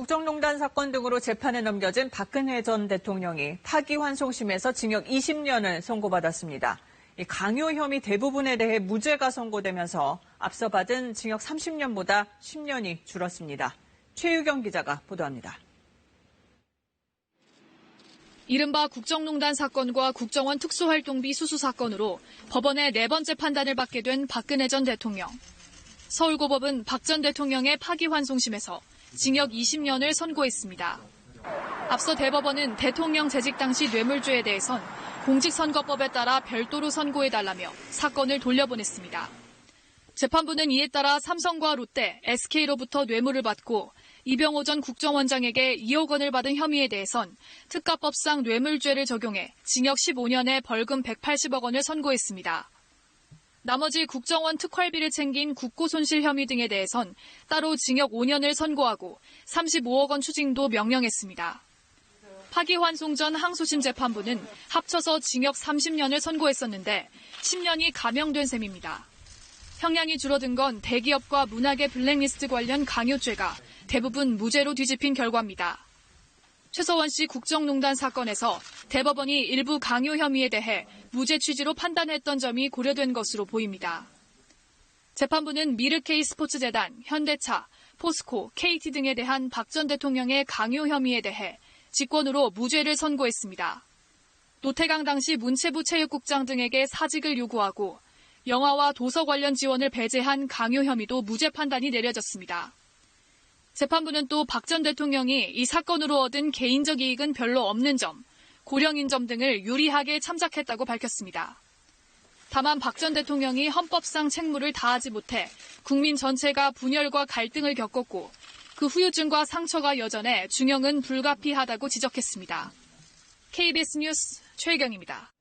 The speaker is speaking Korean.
국정농단 사건 등으로 재판에 넘겨진 박근혜 전 대통령이 파기환송심에서 징역 20년을 선고받았습니다. 강요 혐의 대부분에 대해 무죄가 선고되면서 앞서 받은 징역 30년보다 10년이 줄었습니다. 최유경 기자가 보도합니다. 이른바 국정농단 사건과 국정원 특수활동비 수수 사건으로 법원의 4번째 판단을 받게 된 박근혜 전 대통령. 서울고법은 박 전 대통령의 파기환송심에서 징역 20년을 선고했습니다. 앞서 대법원은 대통령 재직 당시 뇌물죄에 대해선 공직선거법에 따라 별도로 선고해달라며 사건을 돌려보냈습니다. 재판부는 이에 따라 삼성과 롯데, SK로부터 뇌물을 받고 이병호 전 국정원장에게 2억 원을 받은 혐의에 대해선 특가법상 뇌물죄를 적용해 징역 15년에 벌금 180억 원을 선고했습니다. 나머지 국정원 특활비를 챙긴 국고손실 혐의 등에 대해선 따로 징역 5년을 선고하고 35억 원 추징도 명령했습니다. 파기환송 전 항소심 재판부는 합쳐서 징역 30년을 선고했었는데 10년이 감형된 셈입니다. 형량이 줄어든 건 대기업과 문학의 블랙리스트 관련 강요죄가 대부분 무죄로 뒤집힌 결과입니다. 최서원 씨 국정농단 사건에서 대법원이 일부 강요 혐의에 대해 무죄 취지로 판단했던 점이 고려된 것으로 보입니다. 재판부는 미르케이 스포츠재단, 현대차, 포스코, KT 등에 대한 박 전 대통령의 강요 혐의에 대해 직권으로 무죄를 선고했습니다. 노태강 당시 문체부 체육국장 등에게 사직을 요구하고 영화와 도서 관련 지원을 배제한 강요 혐의도 무죄 판단이 내려졌습니다. 재판부는 또 박 전 대통령이 이 사건으로 얻은 개인적 이익은 별로 없는 점, 고령인 점 등을 유리하게 참작했다고 밝혔습니다. 다만 박 전 대통령이 헌법상 책무를 다하지 못해 국민 전체가 분열과 갈등을 겪었고 그 후유증과 상처가 여전해 중형은 불가피하다고 지적했습니다. KBS 뉴스 최유경입니다.